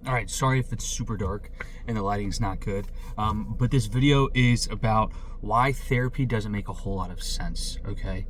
All right, sorry if it's super dark and the lighting's not good, but this video is about why therapy doesn't make a whole lot of sense, okay?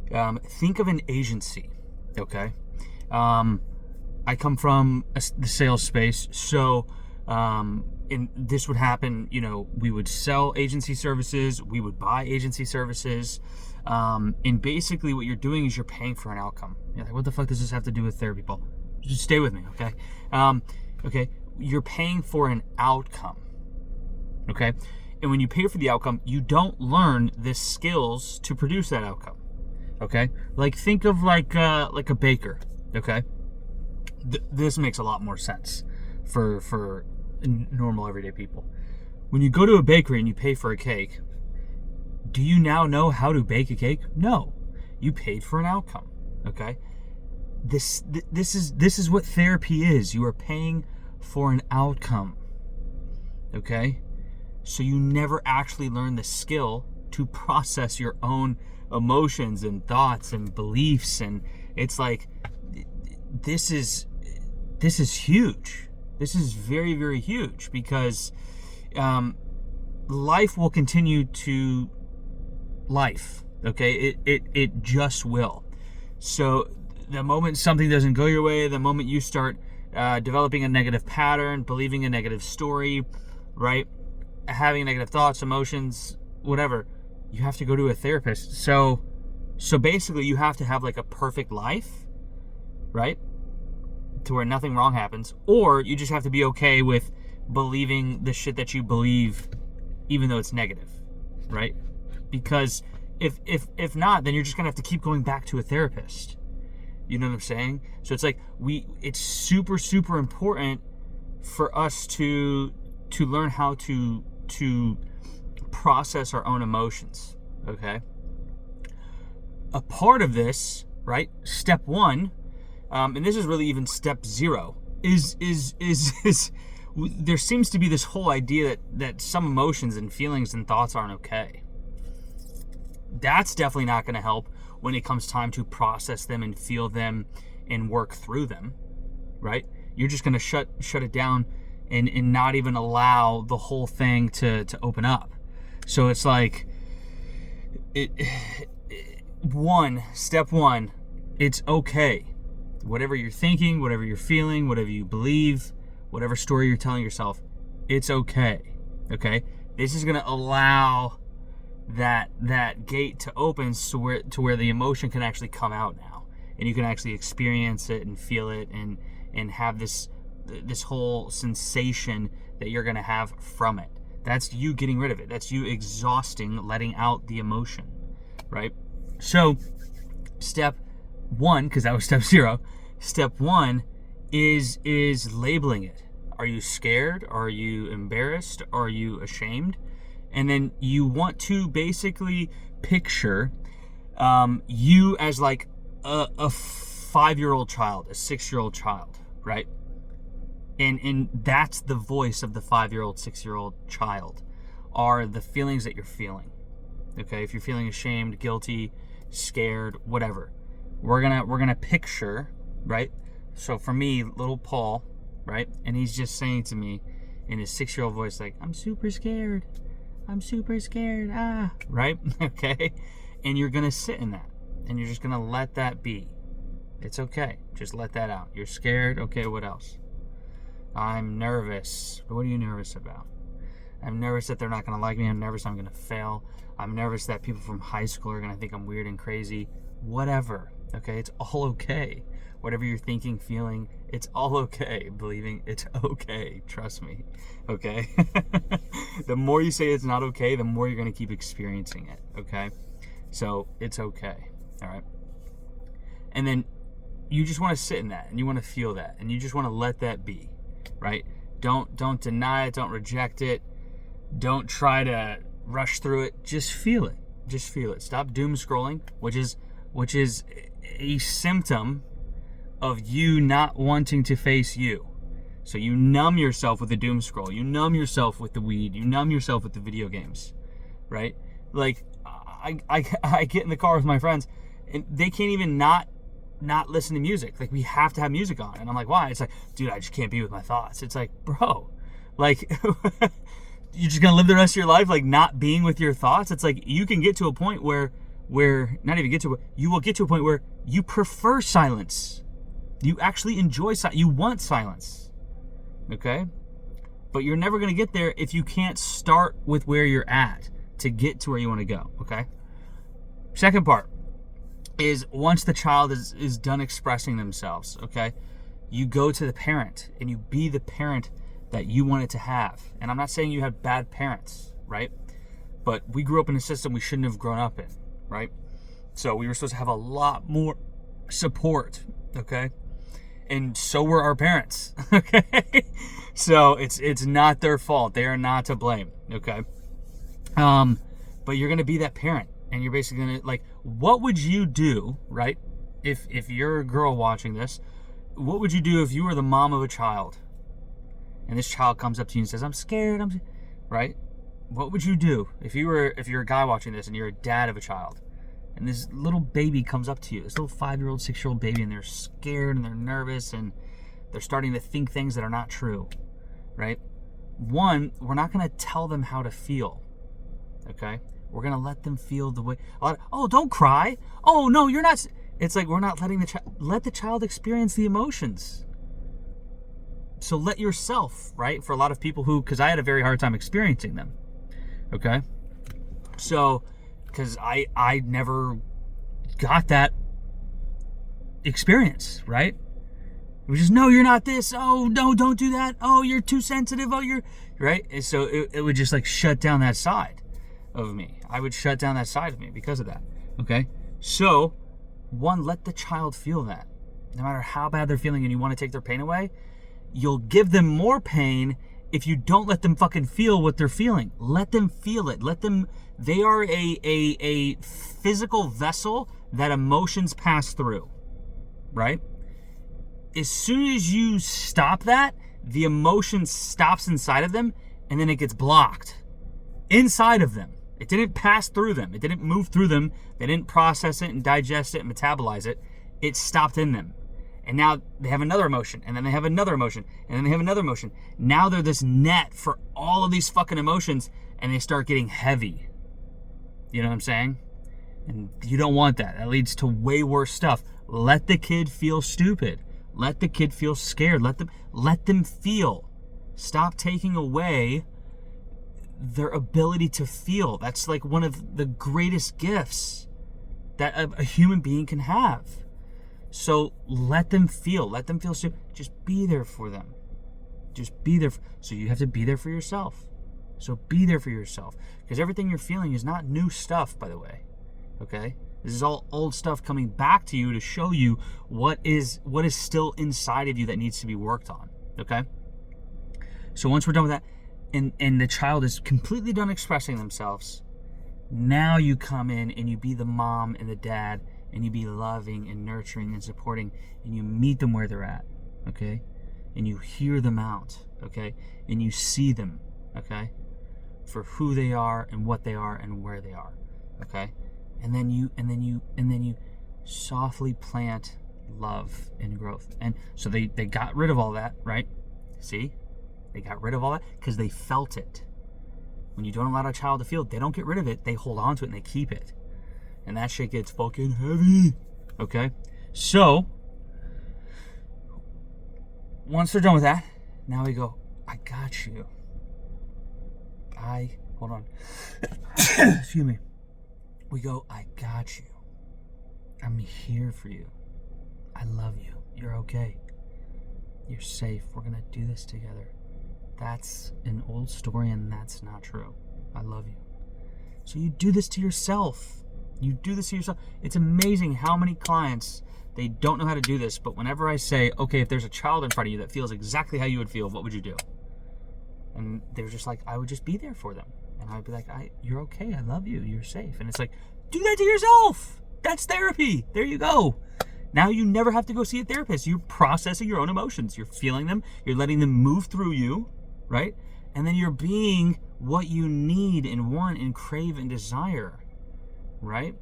Think of an agency, okay? I come from the sales space, so this would happen, we would sell agency services, we would buy agency services, and basically what you're doing is you're paying for an outcome. You're like, what the fuck does this have to do with therapy, Paul? Just stay with me, okay? Okay, you're paying for an outcome, okay? And when you pay for the outcome, you don't learn the skills to produce that outcome, okay? Like, think of like a baker, okay? This makes a lot more sense for normal everyday people. When you go to a bakery and you pay for a cake, do you now know how to bake a cake? No, you paid for an outcome, okay? This is what therapy is. You are paying for an outcome, okay? So you never actually learn the skill to process your own emotions and thoughts and beliefs, and it's like this is huge. This is very, very huge, because life will continue to life, okay? It just will. So the moment something doesn't go your way, the moment you start developing a negative pattern, believing a negative story, right? Having negative thoughts, emotions, whatever, you have to go to a therapist. So basically you have to have like a perfect life, right? To where nothing wrong happens, or you just have to be okay with believing the shit that you believe, even though it's negative, right? Because if not, then you're just gonna have to keep going back to a therapist. You know what I'm saying? So it's like it's super, super important for us to learn how to process our own emotions, okay? A part of this, right? Step one, and this is really even step zero, is there seems to be this whole idea that some emotions and feelings and thoughts aren't okay. That's definitely not going to help when it comes time to process them and feel them and work through them, right? You're just going to shut it down and not even allow the whole thing to open up. So it's like, step one, it's okay. Whatever you're thinking, whatever you're feeling, whatever you believe, whatever story you're telling yourself, it's okay, okay? This is going to allow that gate to open to where the emotion can actually come out now, and you can actually experience it and feel it and have this whole sensation that you're going to have from it. That's you getting rid of it. That's you exhausting, letting out the emotion, right? So step one, because that was step zero, step one is labeling it. Are you scared? Are you embarrassed? Are you ashamed? And then you want to basically picture you as like a 5-year-old child, a 6-year-old child, right? And that's the voice of the 5-year-old, 6-year-old child, are the feelings that you're feeling. Okay, if you're feeling ashamed, guilty, scared, whatever, we're gonna picture, right? So for me, little Paul, right, and he's just saying to me in his 6-year-old voice, like, I'm super scared, right? Okay, and you're gonna sit in that, and you're just gonna let that be. It's okay, just let that out. You're scared, okay, what else? I'm nervous. What are you nervous about? I'm nervous that they're not gonna like me. I'm nervous I'm gonna fail. I'm nervous that people from high school are gonna think I'm weird and crazy. Whatever, okay, it's all okay. Whatever you're thinking, feeling, it's all okay. Believing, it's okay. Trust me, okay? The more you say it's not okay, the more you're going to keep experiencing it, okay? So it's okay, all right? And then you just want to sit in that, and you want to feel that, and you just want to let that be, right? Don't deny it. Don't reject it. Don't try to rush through it. Just feel it. Just feel it. Stop doom scrolling, which is a symptom of you not wanting to face you. So you numb yourself with the doom scroll. You numb yourself with the weed. You numb yourself with the video games, right? Like, I get in the car with my friends, and they can't even not not listen to music. Like, we have to have music on. And I'm like, why? It's like, dude, I just can't be with my thoughts. It's like, bro, like, you're just gonna live the rest of your life like not being with your thoughts? It's like, you can get to a point where not even get to, you will get to a point where you prefer silence. You actually enjoy silence. You want silence. Okay? But you're never gonna get there if you can't start with where you're at to get to where you want to go. Okay? Second part is, once the child is done expressing themselves, okay, you go to the parent and you be the parent that you wanted to have. And I'm not saying you have bad parents, right? But we grew up in a system we shouldn't have grown up in, right? So we were supposed to have a lot more support, okay? And so were our parents, okay? So it's not their fault. They are not to blame, okay? But you're gonna be that parent, and you're basically gonna, like, what would you do, right? If you're a girl watching this, what would you do if you were the mom of a child, and this child comes up to you and says, "I'm scared," right? What would you do if you're a guy watching this and you're a dad of a child, and this little baby comes up to you, this little 5-year-old, 6-year-old baby, and they're scared and they're nervous and they're starting to think things that are not true, right? One, we're not going to tell them how to feel, okay? We're going to let them feel the way, oh, don't cry. Oh, no, you're not. It's like, we're not letting let the child experience the emotions. So let yourself, right? For a lot of people because I had a very hard time experiencing them, okay? So, because I never got that experience, right? It was just, no, you're not this. Oh, no, don't do that. Oh, you're too sensitive. Oh, you're, right? And so it would just like shut down that side of me. I would shut down that side of me because of that, okay? So, one, let the child feel that. No matter how bad they're feeling and you want to take their pain away, you'll give them more pain if you don't let them fucking feel what they're feeling. Let them feel it. They are a physical vessel that emotions pass through, right? As soon as you stop that, the emotion stops inside of them, and then it gets blocked inside of them. It didn't pass through them. It didn't move through them. They didn't process it and digest it and metabolize it. It stopped in them. And now they have another emotion, and then they have another emotion, and then they have another emotion. Now they're this net for all of these fucking emotions, and they start getting heavy. You know what I'm saying? And you don't want that. That leads to way worse stuff. Let the kid feel stupid. Let the kid feel scared. Let them feel. Stop taking away their ability to feel. That's like one of the greatest gifts that a human being can have. So let them feel. Let them feel stupid. Just be there for them. Just be there. So you have to be there for yourself. So be there for yourself. Because everything you're feeling is not new stuff, by the way. Okay? This is all old stuff coming back to you to show you what is still inside of you that needs to be worked on. Okay? So once we're done with that, and the child is completely done expressing themselves, now you come in and you be the mom and the dad, and you be loving and nurturing and supporting, and you meet them where they're at, okay? And you hear them out, okay? And you see them, okay? For who they are and what they are and where they are, okay? And then you softly plant love and growth. And so they got rid of all that, right? See? They got rid of all that because they felt it. When you don't allow a child to feel it, they don't get rid of it. They hold on to it and they keep it. And that shit gets fucking heavy. Okay? So, once they're done with that, now we go, I got you. Hold on. Excuse me. We go, I got you. I'm here for you. I love you. You're okay. You're safe. We're going to do this together. That's an old story and that's not true. I love you. So you do this to yourself. You do this to yourself. It's amazing how many clients, they don't know how to do this, but whenever I say, okay, if there's a child in front of you that feels exactly how you would feel, what would you do? And they're just like, I would just be there for them. And I'd be like, you're okay. I love you. You're safe. And it's like, do that to yourself. That's therapy. There you go. Now you never have to go see a therapist. You're processing your own emotions. You're feeling them. You're letting them move through you, right? And then you're being what you need and want and crave and desire, right?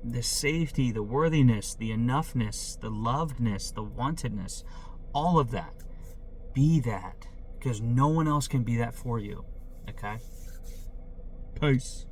the safety, the worthiness, the enoughness, the lovedness, the wantedness, all of that. Be that, because no one else can be that for you. Okay? Peace.